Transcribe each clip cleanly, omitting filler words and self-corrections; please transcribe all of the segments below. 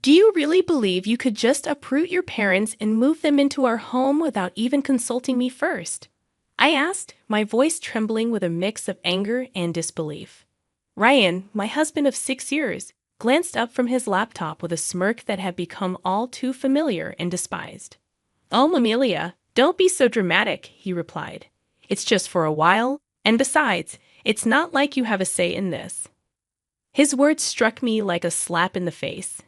Do you really believe you could just uproot your parents and move them into our home without even consulting me first? I asked, my voice trembling with a mix of anger and disbelief. Ryan, my husband of 6 years, glanced up from his laptop with a smirk that had become all too familiar and despised. "Oh, Amelia, don't be so dramatic," he replied. "It's just for a while, and besides, it's not like you have a say in this." His words struck me like a slap in the face.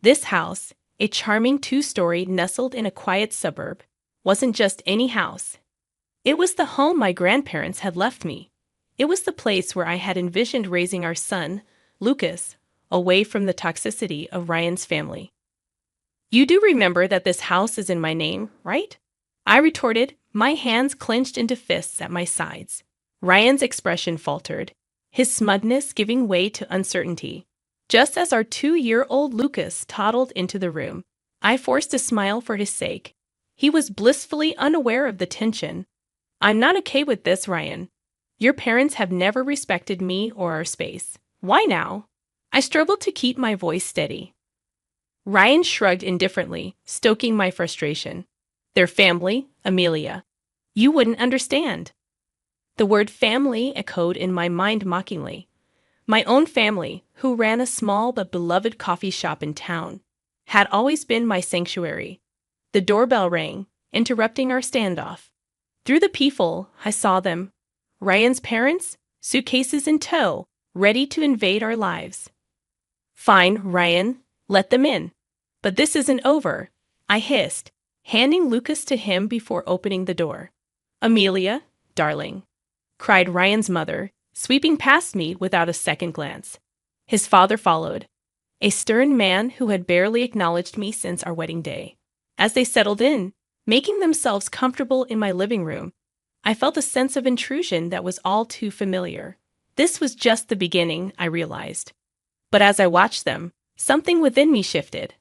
This house, a charming two-story nestled in a quiet suburb, wasn't just any house. It was the home my grandparents had left me. It was the place where I had envisioned raising our son, Lucas, away from the toxicity of Ryan's family. "You do remember that this house is in my name, right?" I retorted, my hands clenched into fists at my sides. Ryan's expression faltered, his smugness giving way to uncertainty. Just as our 2-year-old Lucas toddled into the room, I forced a smile for his sake. He was blissfully unaware of the tension. "I'm not okay with this, Ryan. Your parents have never respected me or our space. Why now?" I struggled to keep my voice steady. Ryan shrugged indifferently, stoking my frustration. "Their family, Amelia. You wouldn't understand." The word family echoed in my mind mockingly. My own family, who ran a small but beloved coffee shop in town, had always been my sanctuary. The doorbell rang, interrupting our standoff. Through the peephole, I saw them. Ryan's parents, suitcases in tow, ready to invade our lives. "Fine, Ryan, let them in. But this isn't over," I hissed, handing Lucas to him before opening the door. "Amelia, darling," cried Ryan's mother, sweeping past me without a second glance. His father followed, a stern man who had barely acknowledged me since our wedding day. As they settled in, making themselves comfortable in my living room, I felt a sense of intrusion that was all too familiar. This was just the beginning, I realized. But as I watched them, something within me shifted.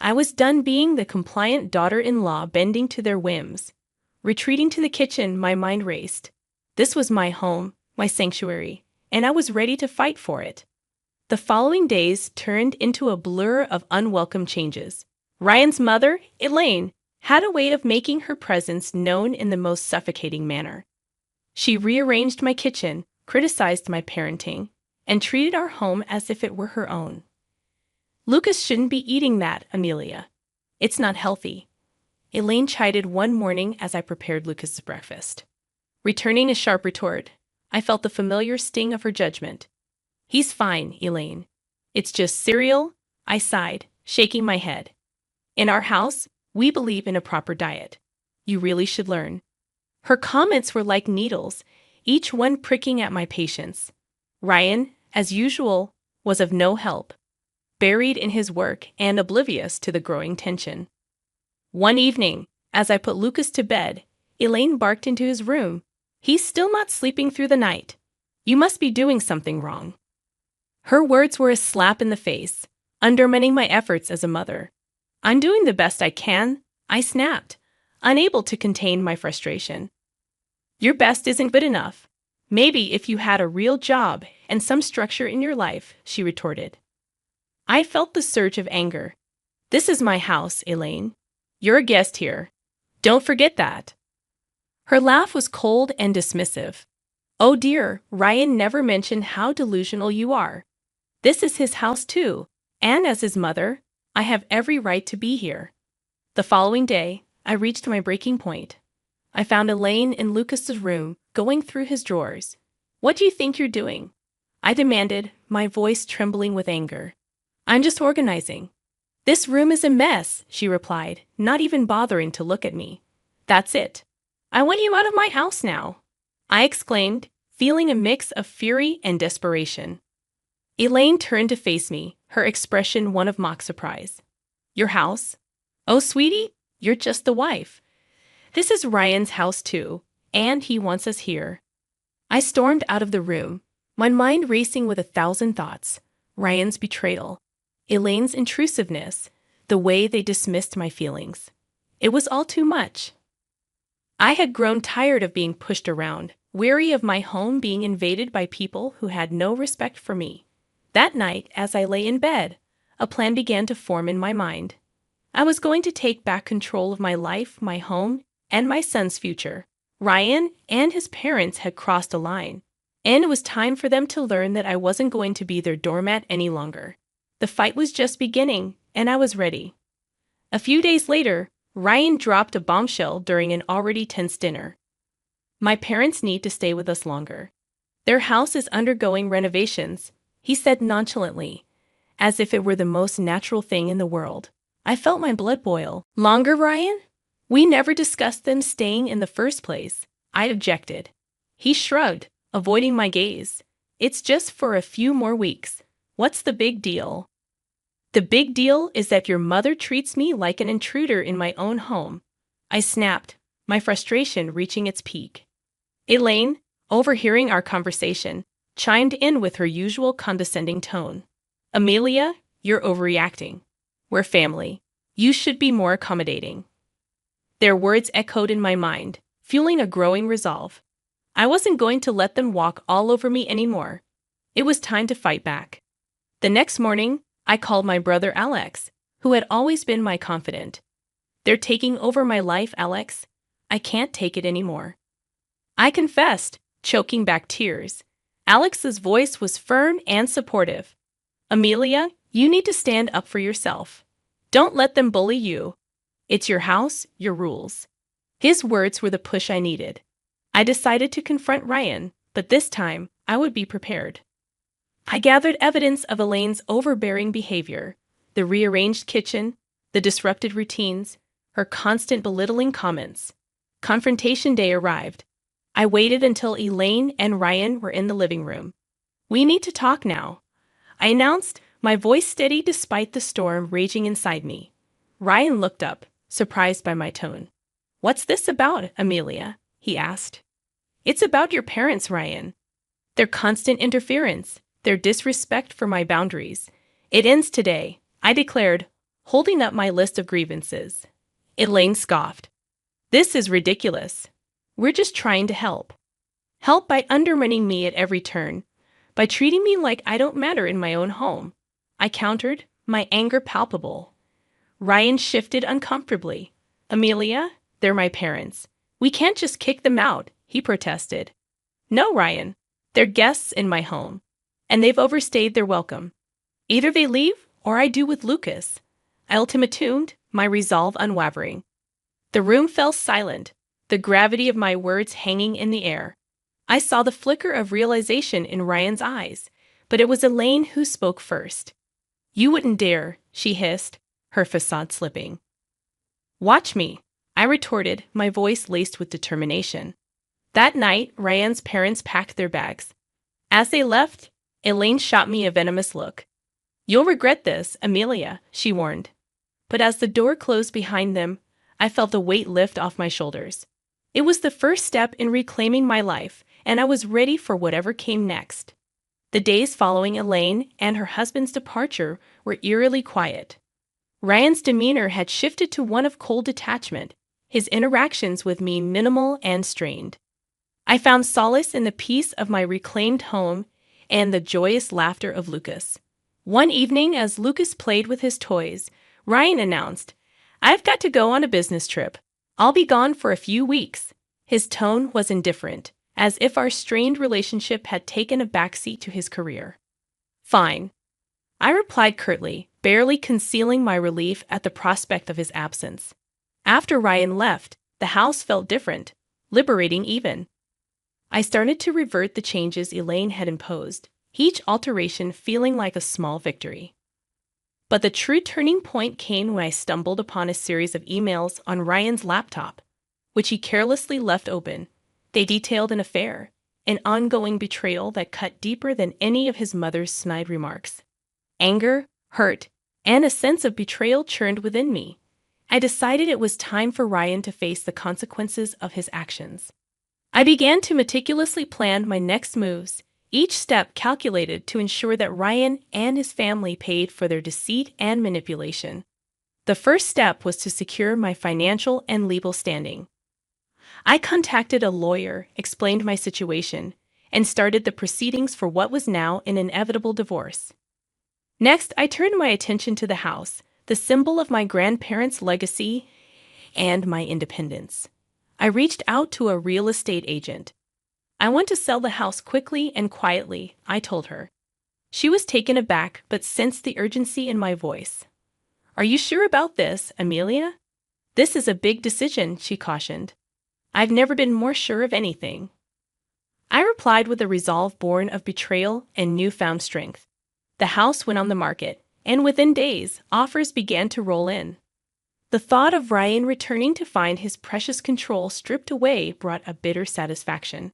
I was done being the compliant daughter-in-law bending to their whims. Retreating to the kitchen, my mind raced. This was my home, my sanctuary, and I was ready to fight for it. The following days turned into a blur of unwelcome changes. Ryan's mother, Elaine, had a way of making her presence known in the most suffocating manner. She rearranged my kitchen, criticized my parenting, and treated our home as if it were her own. "Lucas shouldn't be eating that, Amelia. It's not healthy," Elaine chided one morning as I prepared Lucas's breakfast. Returning a sharp retort, I felt the familiar sting of her judgment. "He's fine, Elaine. It's just cereal," I sighed, shaking my head. "In our house, we believe in a proper diet. You really should learn." Her comments were like needles, each one pricking at my patience. Ryan, as usual, was of no help, buried in his work and oblivious to the growing tension. One evening, as I put Lucas to bed, Elaine barked into his room. "He's still not sleeping through the night. You must be doing something wrong." Her words were a slap in the face, undermining my efforts as a mother. "I'm doing the best I can," I snapped, unable to contain my frustration. "Your best isn't good enough. Maybe if you had a real job and some structure in your life," she retorted. I felt the surge of anger. "This is my house, Elaine. You're a guest here. Don't forget that." Her laugh was cold and dismissive. "Oh dear, Ryan never mentioned how delusional you are. This is his house too, and as his mother, I have every right to be here." The following day, I reached my breaking point. I found Elaine in Lucas's room, going through his drawers. "What do you think you're doing?" I demanded, my voice trembling with anger. "I'm just organizing." "This room is a mess," she replied, not even bothering to look at me. "That's it. I want you out of my house now," I exclaimed, feeling a mix of fury and desperation. Elaine turned to face me, her expression one of mock surprise. "Your house? Oh, sweetie, you're just the wife. This is Ryan's house too, and he wants us here." I stormed out of the room, my mind racing with 1,000 thoughts. Ryan's betrayal, Elaine's intrusiveness, the way they dismissed my feelings. It was all too much. I had grown tired of being pushed around, weary of my home being invaded by people who had no respect for me. That night, as I lay in bed, a plan began to form in my mind. I was going to take back control of my life, my home, and my son's future. Ryan and his parents had crossed a line, and it was time for them to learn that I wasn't going to be their doormat any longer. The fight was just beginning, and I was ready. A few days later, Ryan dropped a bombshell during an already tense dinner. My parents need to stay with us longer. Their house is undergoing renovations, he said nonchalantly, as if it were the most natural thing in the world. I felt my blood boil. Longer, Ryan? We never discussed them staying in the first place, I objected. He shrugged, avoiding my gaze. It's just for a few more weeks. What's the big deal? The big deal is that your mother treats me like an intruder in my own home. I snapped, my frustration reaching its peak. Elaine, overhearing our conversation, chimed in with her usual condescending tone. Amelia, you're overreacting. We're family. You should be more accommodating. Their words echoed in my mind, fueling a growing resolve. I wasn't going to let them walk all over me anymore. It was time to fight back. The next morning, I called my brother Alex, who had always been my confidant. They're taking over my life, Alex. I can't take it anymore. I confessed, choking back tears. Alex's voice was firm and supportive. Amelia, you need to stand up for yourself. Don't let them bully you. It's your house, your rules. His words were the push I needed. I decided to confront Ryan, but this time I would be prepared. I gathered evidence of Elaine's overbearing behavior, the rearranged kitchen, the disrupted routines, her constant belittling comments. Confrontation day arrived. I waited until Elaine and Ryan were in the living room. We need to talk now, I announced, my voice steady despite the storm raging inside me. Ryan looked up, surprised by my tone. What's this about, Amelia? He asked. It's about your parents, Ryan. Their constant interference, their disrespect for my boundaries. It ends today, I declared, holding up my list of grievances. Elaine scoffed. This is ridiculous. We're just trying to help. Help by undermining me at every turn, by treating me like I don't matter in my own home. I countered, my anger palpable. Ryan shifted uncomfortably. Amelia, they're my parents. We can't just kick them out, he protested. No, Ryan. They're guests in my home, and they've overstayed their welcome. Either they leave, or I do with Lucas. I ultimatumed, my resolve unwavering. The room fell silent, the gravity of my words hanging in the air. I saw the flicker of realization in Ryan's eyes, but it was Elaine who spoke first. You wouldn't dare, she hissed, her facade slipping. Watch me, I retorted, my voice laced with determination. That night, Ryan's parents packed their bags. As they left, Elaine shot me a venomous look. You'll regret this, Amelia, she warned. But as the door closed behind them, I felt the weight lift off my shoulders. It was the first step in reclaiming my life, and I was ready for whatever came next. The days following Elaine and her husband's departure were eerily quiet. Ryan's demeanor had shifted to one of cold detachment, his interactions with me minimal and strained. I found solace in the peace of my reclaimed home and the joyous laughter of Lucas. One evening, as Lucas played with his toys, Ryan announced, I've got to go on a business trip. I'll be gone for a few weeks. His tone was indifferent, as if our strained relationship had taken a backseat to his career. Fine, I replied curtly, barely concealing my relief at the prospect of his absence. After Ryan left, the house felt different, liberating even. I started to revert the changes Elaine had imposed, each alteration feeling like a small victory. But the true turning point came when I stumbled upon a series of emails on Ryan's laptop, which he carelessly left open. They detailed an affair, an ongoing betrayal that cut deeper than any of his mother's snide remarks. Anger, hurt, and a sense of betrayal churned within me. I decided it was time for Ryan to face the consequences of his actions. I began to meticulously plan my next moves, each step calculated to ensure that Ryan and his family paid for their deceit and manipulation. The first step was to secure my financial and legal standing. I contacted a lawyer, explained my situation, and started the proceedings for what was now an inevitable divorce. Next, I turned my attention to the house, the symbol of my grandparents' legacy and my independence. I reached out to a real estate agent. I want to sell the house quickly and quietly, I told her. She was taken aback but sensed the urgency in my voice. Are you sure about this, Amelia? This is a big decision, she cautioned. I've never been more sure of anything. I replied with a resolve born of betrayal and newfound strength. The house went on the market, and within days, offers began to roll in. The thought of Ryan returning to find his precious control stripped away brought a bitter satisfaction.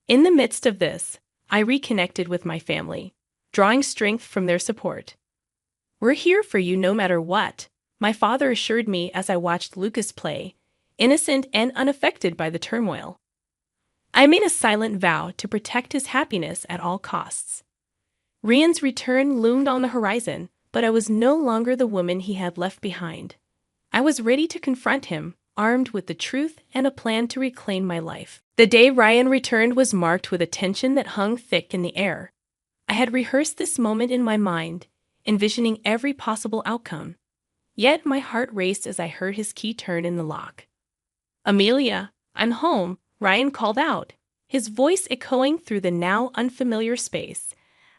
In the midst of this, I reconnected with my family, drawing strength from their support. We're here for you no matter what, my father assured me as I watched Lucas play, innocent and unaffected by the turmoil. I made a silent vow to protect his happiness at all costs. Ryan's return loomed on the horizon, but I was no longer the woman he had left behind. I was ready to confront him, armed with the truth and a plan to reclaim my life. The day Ryan returned was marked with a tension that hung thick in the air. I had rehearsed this moment in my mind, envisioning every possible outcome. Yet my heart raced as I heard his key turn in the lock. Amelia, I'm home, Ryan called out, his voice echoing through the now unfamiliar space.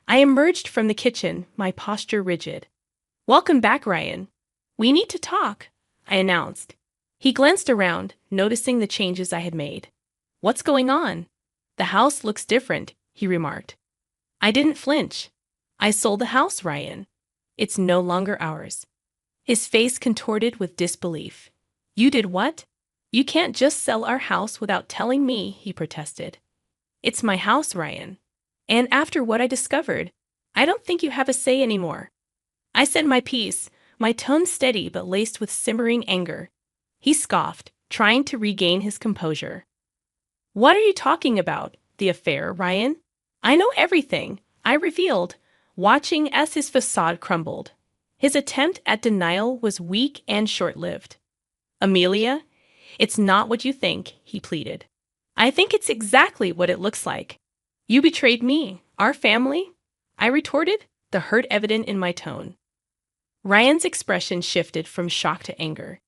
I emerged from the kitchen, my posture rigid. Welcome back, Ryan. We need to talk, I announced. He glanced around, noticing the changes I had made. What's going on? The house looks different, he remarked. I didn't flinch. I sold the house, Ryan. It's no longer ours. His face contorted with disbelief. You did what? You can't just sell our house without telling me, he protested. It's my house, Ryan. And after what I discovered, I don't think you have a say anymore. I said my piece, my tone steady but laced with simmering anger. He scoffed, trying to regain his composure. What are you talking about? The affair, Ryan? I know everything, I revealed, watching as his facade crumbled. His attempt at denial was weak and short-lived. Amelia, it's not what you think, he pleaded. I think it's exactly what it looks like. You betrayed me, our family, I retorted, the hurt evident in my tone. Ryan's expression shifted from shock to anger.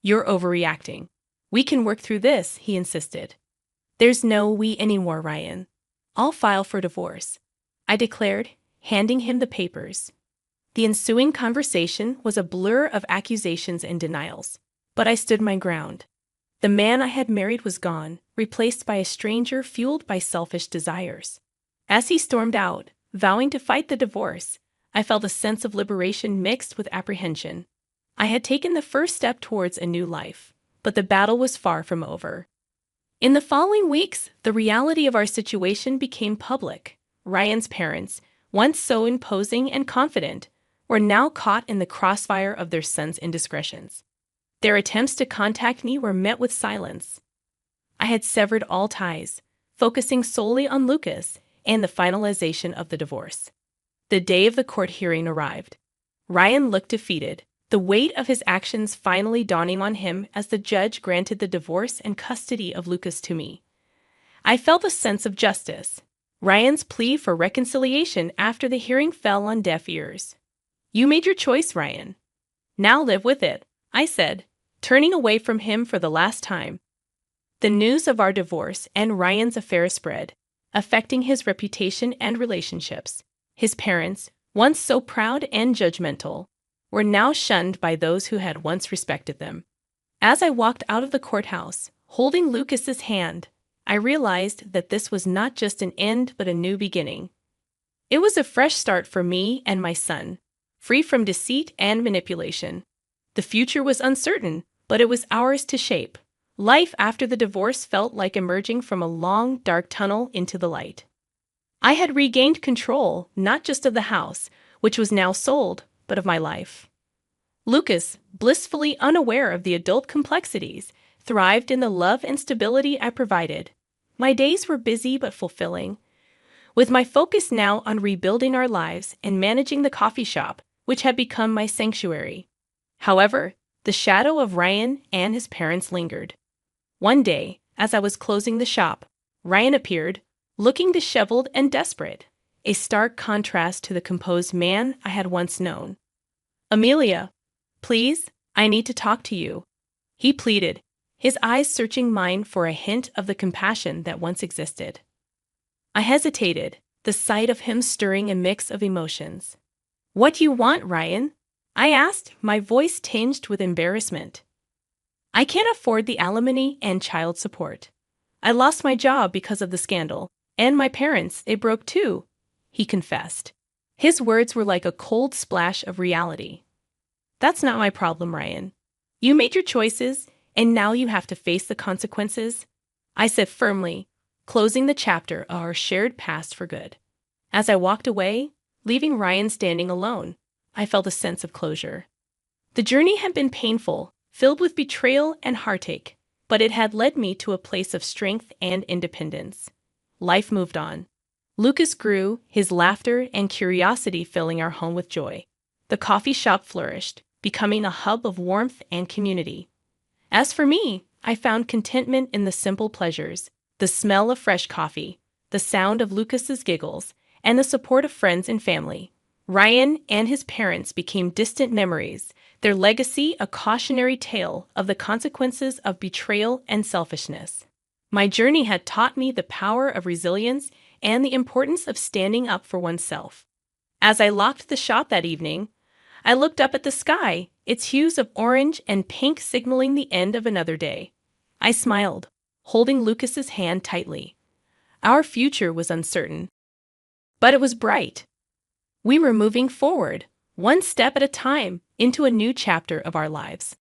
You're overreacting. We can work through this, he insisted. There's no we anymore, Ryan. I'll file for divorce, I declared, handing him the papers. The ensuing conversation was a blur of accusations and denials, but I stood my ground. The man I had married was gone, replaced by a stranger fueled by selfish desires. As he stormed out, vowing to fight the divorce, I felt a sense of liberation mixed with apprehension. I had taken the first step towards a new life, but the battle was far from over. In the following weeks, the reality of our situation became public. Ryan's parents, once so imposing and confident, were now caught in the crossfire of their son's indiscretions. Their attempts to contact me were met with silence. I had severed all ties, focusing solely on Lucas and the finalization of the divorce. The day of the court hearing arrived. Ryan looked defeated, the weight of his actions finally dawning on him as the judge granted the divorce and custody of Lucas to me. I felt a sense of justice. Ryan's plea for reconciliation after the hearing fell on deaf ears. You made your choice, Ryan. Now live with it, I said, turning away from him for the last time. The news of our divorce and Ryan's affair spread, affecting his reputation and relationships. His parents, once so proud and judgmental, were now shunned by those who had once respected them. As I walked out of the courthouse, holding Lucas's hand, I realized that this was not just an end but a new beginning. It was a fresh start for me and my son, free from deceit and manipulation. The future was uncertain, but it was ours to shape. Life after the divorce felt like emerging from a long, dark tunnel into the light. I had regained control, not just of the house, which was now sold, but of my life. Lucas, blissfully unaware of the adult complexities, thrived in the love and stability I provided. My days were busy but fulfilling, with my focus now on rebuilding our lives and managing the coffee shop, which had become my sanctuary. However, the shadow of Ryan and his parents lingered. One day, as I was closing the shop, Ryan appeared, looking disheveled and desperate. a stark contrast to the composed man I had once known. "Amelia, please, I need to talk to you," he pleaded, his eyes searching mine for a hint of the compassion that once existed. I hesitated, the sight of him stirring a mix of emotions. "What do you want, Ryan?" I asked, my voice tinged with embarrassment. "I can't afford the alimony and child support. I lost my job because of the scandal, and my parents, they broke too," he confessed. His words were like a cold splash of reality. "That's not my problem, Ryan. You made your choices, and now you have to face the consequences," I said firmly, closing the chapter of our shared past for good. As I walked away, leaving Ryan standing alone, I felt a sense of closure. The journey had been painful, filled with betrayal and heartache, but it had led me to a place of strength and independence. Life moved on. Lucas grew, his laughter and curiosity filling our home with joy. The coffee shop flourished, becoming a hub of warmth and community. As for me, I found contentment in the simple pleasures, the smell of fresh coffee, the sound of Lucas's giggles, and the support of friends and family. Ryan and his parents became distant memories, their legacy a cautionary tale of the consequences of betrayal and selfishness. My journey had taught me the power of resilience and the importance of standing up for oneself. As I locked the shop that evening, I looked up at the sky, its hues of orange and pink signaling the end of another day. I smiled, holding Lucas's hand tightly. Our future was uncertain, but it was bright. We were moving forward, one step at a time, into a new chapter of our lives.